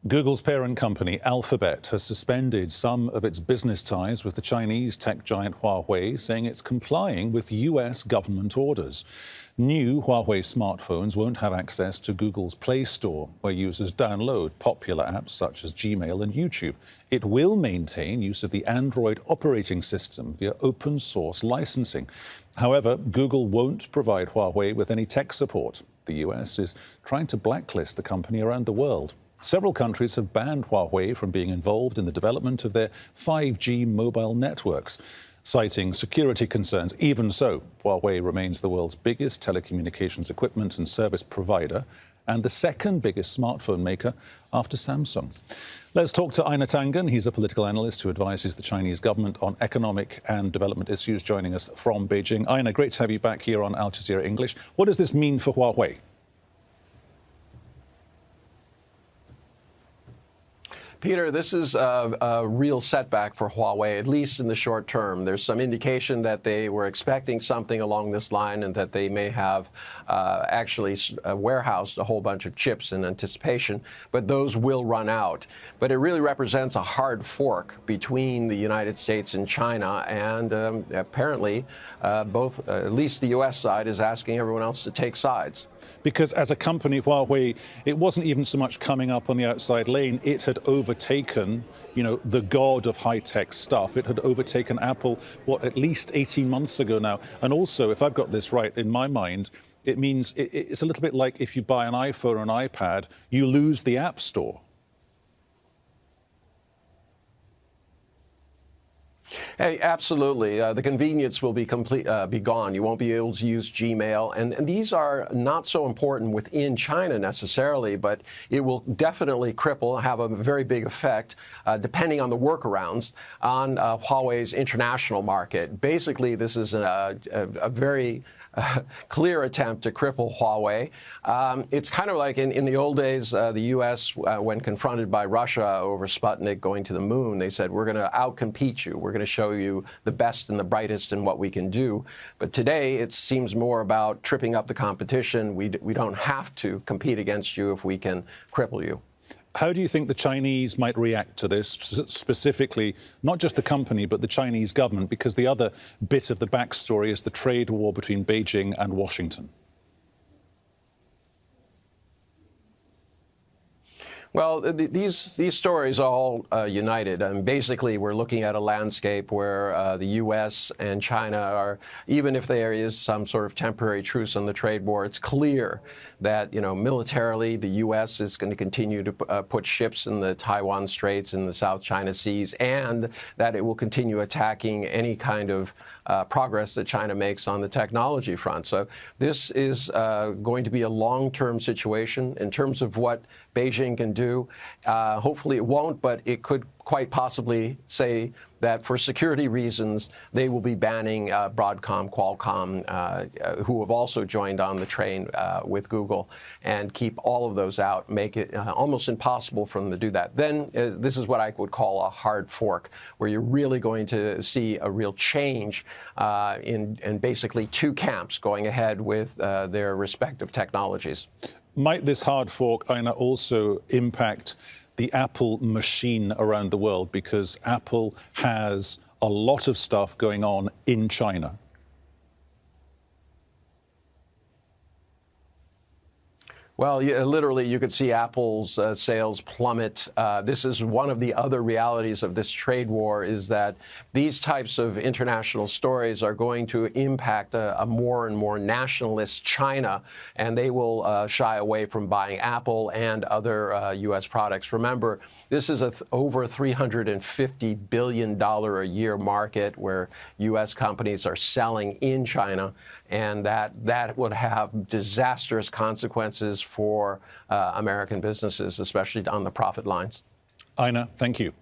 Google's parent company, Alphabet, has suspended some of its business ties with the Chinese tech giant Huawei, saying it's complying with U.S. government orders. New Huawei smartphones won't have access to Google's Play Store, where users download popular apps such as Gmail and YouTube. It will maintain use of the Android operating system via open source licensing. However, Google won't provide Huawei with any tech support. The U.S. is trying to blacklist the company around the world. Several countries have banned Huawei from being involved in the development of their 5G mobile networks, citing security concerns. Even so, Huawei remains the world's biggest telecommunications equipment and service provider and the second biggest smartphone maker after Samsung. Let's talk to Einar Tangen. He's a political analyst who advises the Chinese government on economic and development issues, joining us from Beijing. Einar, great to have you back here on Al Jazeera English. What does this mean for Huawei? Peter, this is a real setback for Huawei, at least in the short term. There's some indication that they were expecting something along this line and that they may have actually warehoused a whole bunch of chips in anticipation, but those will run out. But it really represents a hard fork between the United States and China, and apparently both, at least the U.S. side, is asking everyone else to take sides. Because as a company, Huawei, it wasn't even so much coming up on the outside lane. It had overtaken, the god of high-tech stuff. It had overtaken Apple, at least 18 months ago now. And also, if I've got this right in my mind, it means it's a little bit like if you buy an iPhone or an iPad, you lose the App Store. Hey, absolutely. The convenience will be gone. You won't be able to use Gmail. And these are not so important within China necessarily, but it will definitely have a very big effect, depending on the workarounds, on Huawei's international market. Basically, this is a very clear attempt to cripple Huawei. It's kind of like in the old days, the U.S., when confronted by Russia over Sputnik going to the moon, they said, we're going to outcompete you. We're going to show you the best and the brightest in what we can do. But today, it seems more about tripping up the competition. We don't have to compete against you if we can cripple you. How do you think the Chinese might react to this, specifically, not just the company, but the Chinese government? Because the other bit of the backstory is the trade war between Beijing and Washington. Well, these stories are all united. And basically, we're looking at a landscape where the U.S. and China are, even if there is some sort of temporary truce on the trade war, it's clear that, militarily, the U.S. is going to continue to put ships in the Taiwan Straits and the South China Seas, and that it will continue attacking any kind of progress that China makes on the technology front. So this is going to be a long-term situation in terms of what Beijing can do. Hopefully it won't, but it could quite possibly say that for security reasons, they will be banning Broadcom, Qualcomm, who have also joined on the train with Google, and keep all of those out, make it almost impossible for them to do that. Then this is what I would call a hard fork, where you're really going to see a real change in basically two camps going ahead with their respective technologies. Might this hard fork, Einar, also impact the Apple machine around the world? Because Apple has a lot of stuff going on in China. Well, literally, you could see Apple's sales plummet. This is one of the other realities of this trade war, is that these types of international stories are going to impact a more and more nationalist China, and they will shy away from buying Apple and other U.S. products. Remember, this is over $350 billion a year market where U.S. companies are selling in China, and that would have disastrous consequences for American businesses, especially on the profit lines. Einar, thank you.